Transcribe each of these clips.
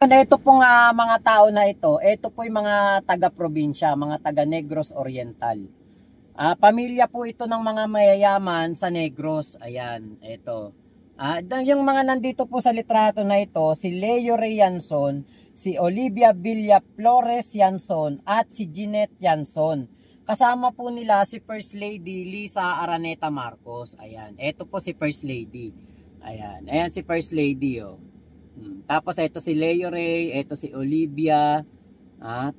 Ito pong mga tao na ito po yung mga taga-probinsya, mga taga Negros Oriental. Pamilya po ito ng mga mayayaman sa Negros. Ayan, ito. Yung mga nandito po sa litrato na ito, si Leo Ray Yanson, si Olivia Villa Flores Yanson, at si Jeanette Yanson. Kasama po nila si First Lady Lisa Araneta Marcos. Ayan, ito po si First Lady. Ayan si First Lady, oh. Tapos ito si Leo Ray, ito si Olivia,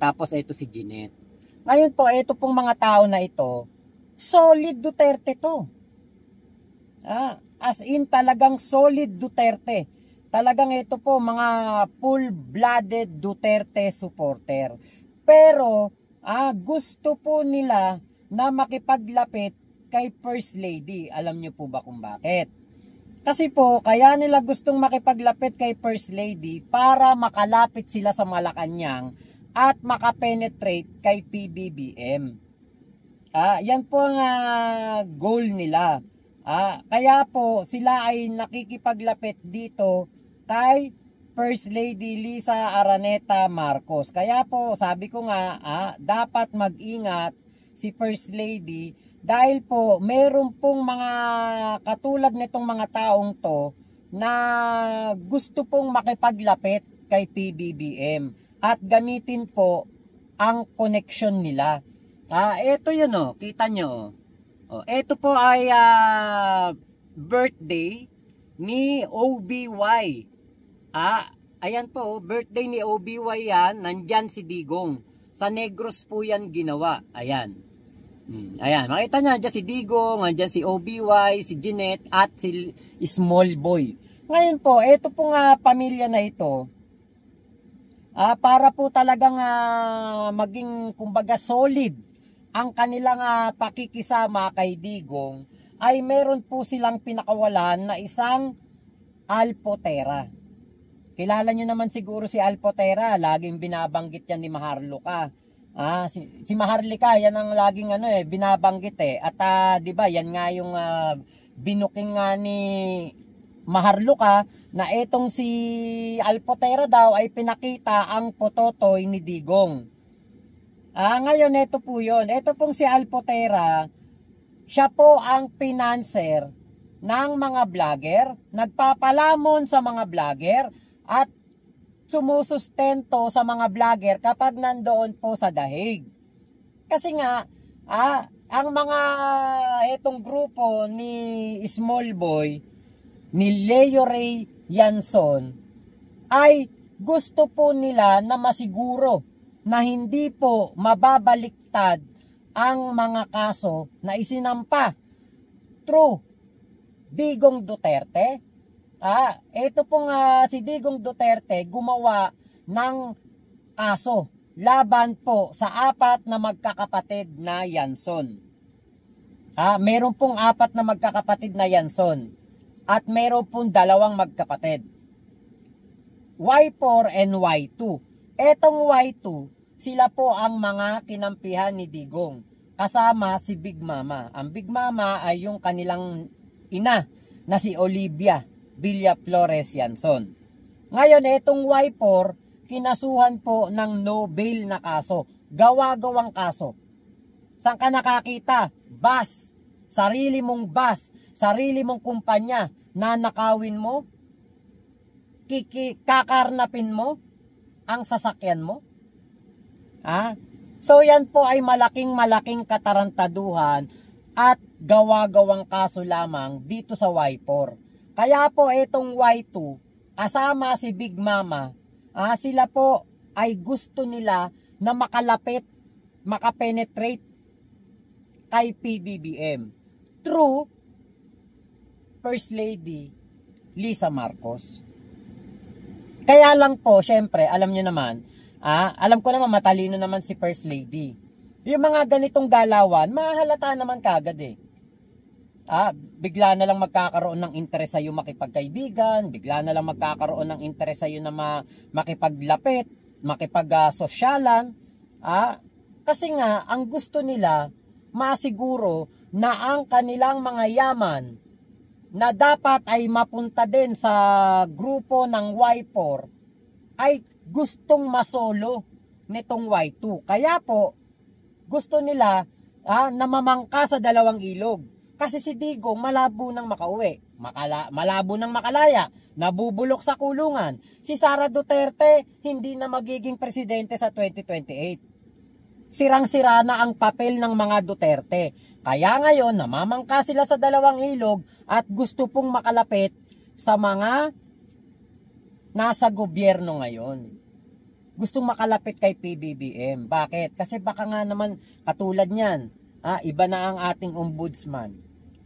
tapos ito si Jeanette. Ngayon po, ito pong mga tao na ito, solid Duterte to. As in talagang solid Duterte. Talagang ito po mga full-blooded Duterte supporter. Pero gusto po nila na makipaglapit kay First Lady. Alam niyo po ba kung bakit? Kasi po, kaya nila gustong makipaglapit kay First Lady para makalapit sila sa Malacanang at makapenetrate kay PBBM. Yan po ang goal nila. Kaya po, sila ay nakikipaglapit dito kay First Lady Lisa Araneta Marcos. Kaya po, sabi ko nga, dapat mag-ingat si First Lady dahil po meron pong mga katulad nitong mga taong to na gusto pong makipaglapit kay PBBM at gamitin po ang connection nila. Ito yun, oh, kita nyo. Ito po ay birthday ni OBY. Ayan po, birthday ni OBY yan. Nandyan si Digong. Sa Negros po yan ginawa. Ayan. Ayan, makita nyo, dyan si Digong, dyan si OBY, si Jeanette, at si Small Boy. Ngayon po, ito pong pamilya na ito, para po talagang maging, kumbaga, solid ang kanilang pakikisama kay Digong, ay meron po silang pinakawalan na isang Alpotera. Kilala nyo naman siguro si Alpotera, laging binabanggit yan ni Maharlika. Si Maharlika, yan ang laging binabanggit At 'di ba, yan nga yung binuking nga ni Maharlika na etong si Alpotera daw ay pinakita ang pototoy ni Digong. Ngayon ito po 'yon. Ito pong si Alpotera, siya po ang financer ng mga vlogger, nagpapalamon sa mga vlogger at sumusustento sa mga vlogger kapag nandoon po sa dahig. Kasi nga, ang mga itong grupo ni Small Boy, ni Leo Ray Yanson, ay gusto po nila na masiguro na hindi po mababaliktad ang mga kaso na isinampa through Digong Duterte. Ito pong si Digong Duterte gumawa ng kaso laban po sa 4 na magkakapatid na Yanson. Meron pong 4 na magkakapatid na Yanson at meron pong 2 magkapatid. Y4 and Y2. Etong Y2, sila po ang mga kinampihan ni Digong kasama si Big Mama. Ang Big Mama ay yung kanilang ina na si Olivia Villa Flores Yanson. Ngayon, itong Y4, kinasuhan po ng no bail na kaso. Gawa-gawang kaso. Saan ka nakakita? Bus. Sarili mong bus. Sarili mong kumpanya. Nanakawin mo. Kakarnapin mo ang sasakyan mo. So yan po ay malaking katarantaduhan at gawa-gawang kaso lamang dito sa Y4. Kaya po itong Y2, kasama si Big Mama, sila po ay gusto nila na makalapit, makapenetrate kay PBBM through First Lady Lisa Marcos. Kaya lang po, syempre, alam nyo naman, alam ko naman matalino naman si First Lady. Yung mga ganitong galawan, mahalata naman kagad bigla na lang magkakaroon ng interes sa'yo makipagkaibigan, bigla na lang magkakaroon ng interes sa'yo na makipaglapit, makipagsosyalan. Kasi nga, ang gusto nila, masiguro na ang kanilang mga yaman na dapat ay mapunta din sa grupo ng Y4 ay gustong masolo nitong Y2. Kaya po, gusto nila na mamangka sa dalawang ilog. Kasi si Digong malabo nang makauwi, malabo nang makalaya, nabubulok sa kulungan. Si Sara Duterte hindi na magiging presidente sa 2028. Sirang-sira na ang papel ng mga Duterte. Kaya ngayon, namamangka sila sa dalawang ilog at gusto pong makalapit sa mga nasa gobyerno ngayon. Gustong makalapit kay PBBM. Bakit? Kasi baka nga naman katulad niyan, iba na ang ating ombudsman.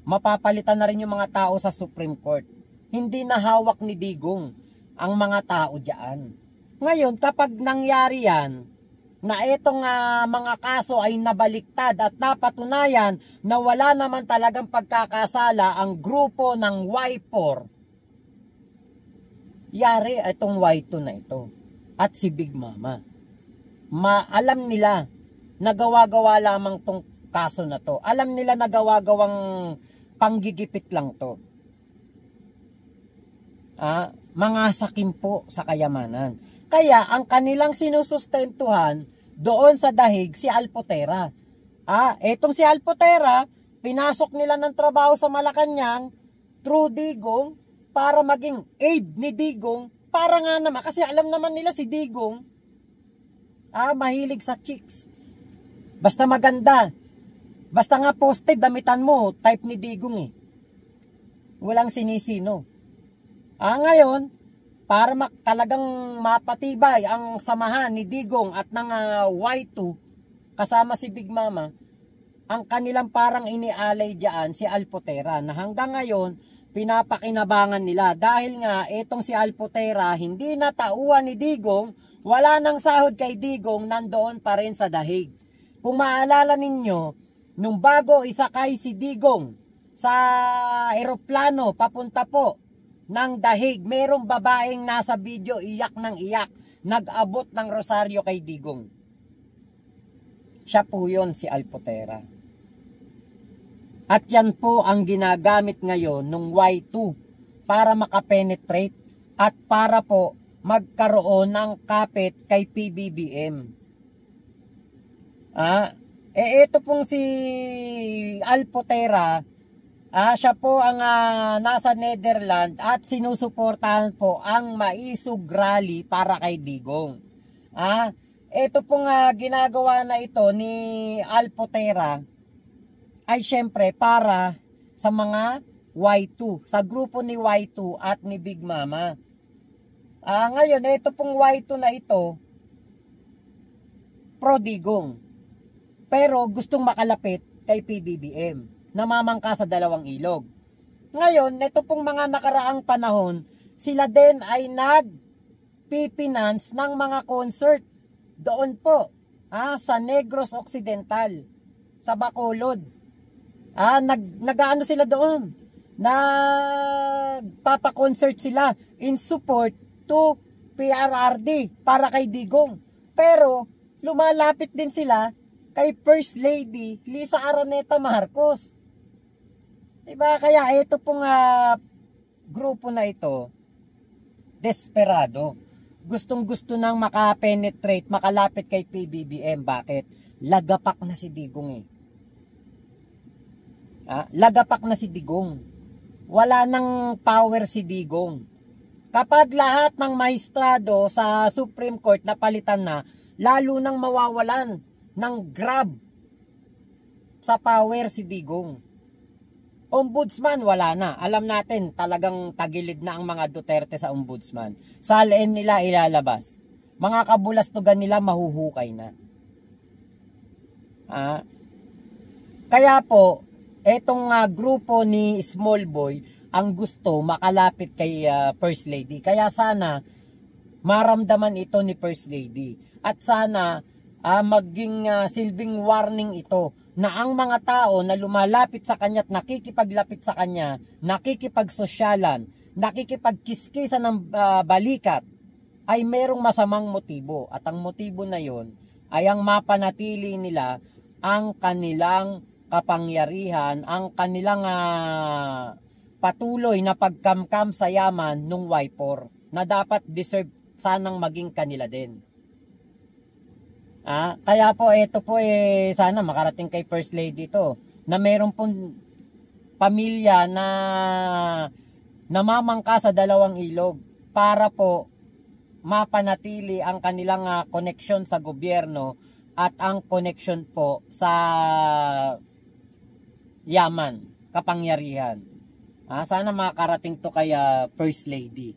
Mapapalitan na rin yung mga tao sa Supreme Court. Hindi na hawak ni Digong ang mga tao diyan. Ngayon, kapag nangyari yan, na itong mga kaso ay nabaliktad at napatunayan na wala naman talagang pagkakasala ang grupo ng Y4, yari itong Y2 na ito at si Big Mama. Alam nila na gawa-gawa lamang tong kaso na to. Alam nila na gawa-gawang panggigipit lang to. Mga sakim po sa kayamanan. Kaya ang kanilang sinusustentuhan doon sa dahig si Alpotera. Etong si Alpotera, pinasok nila ng trabaho sa Malacanang through Digong para maging aid ni Digong. Para nga naman, kasi alam naman nila si Digong, mahilig sa chicks. Basta maganda. Basta nga posted, damitan mo, type ni Digong eh. Walang sinisino. Ngayon, para talagang mapatibay ang samahan ni Digong at ng Y2 kasama si Big Mama, ang kanilang parang inialay diyan si Alpotera na hanggang ngayon pinapakinabangan nila dahil nga etong si Alpotera hindi na tauhan ni Digong, wala nang sahod kay Digong, nandoon pa rin sa dahig. Kung maalala ninyo, nung bago isakay si Digong sa eroplano papunta po ng dahig, merong babaeng nasa video iyak ng iyak, nag-abot ng rosaryo kay Digong. Siya po yun, si Alpotera. At yan po ang ginagamit ngayon ng Y2 para makapenetrate at para po magkaroon ng kapit kay PBBM. Ito pong si Alpotera, siya po ang nasa Netherlands at sinusuportahan po ang Maisog Rally para kay Digong. Ito pong ginagawa na ito ni Alpotera ay syempre para sa mga Y2, sa grupo ni Y2 at ni Big Mama. Ngayon, ito pong Y2 na ito, pro Digong. Pero gustong makalapit kay PBBM, namamangka sa dalawang ilog. Ngayon, ito pong mga nakaraang panahon, sila din ay nagpipinance ng mga concert doon po sa Negros Occidental, sa Bacolod. Nag-ano sila doon, nagpapa-concert sila in support to PRRD para kay Digong. Pero lumalapit din sila kay First Lady Lisa Araneta Marcos. Diba? Kaya ito pong grupo na ito, desperado. Gustong-gusto nang makapenetrate, makalapit kay PBBM. Bakit? Lagapak na si Digong eh. Lagapak na si Digong. Wala nang power si Digong. Kapag lahat ng maestrado sa Supreme Court napalitan na, lalo nang mawawalan ng grab sa power si Digong. Ombudsman, wala na. Alam natin, talagang tagilid na ang mga Duterte sa ombudsman. Salin nila ilalabas. Mga kabulastugan nila mahuhukay na. Kaya po, etong grupo ni Small Boy ang gusto makalapit kay First Lady. Kaya sana maramdaman ito ni First Lady. At sana maging silbing warning ito na ang mga tao na lumalapit sa kanya at nakikipaglapit sa kanya, nakikipagsosyalan, nakikipagkiskisan ng balikat, ay merong masamang motibo. At ang motibo na yon ay ang mapanatili nila ang kanilang kapangyarihan, ang kanilang patuloy na pagkamkam sa yaman ng Y4 na dapat deserve sanang maging kanila din. Kaya po ito po sana makarating kay First Lady to, na meron pong pamilya na namamangka sa dalawang ilog para po mapanatili ang kanilang koneksyon sa gobyerno at ang koneksyon po sa yaman, kapangyarihan. Sana makarating to kay First Lady.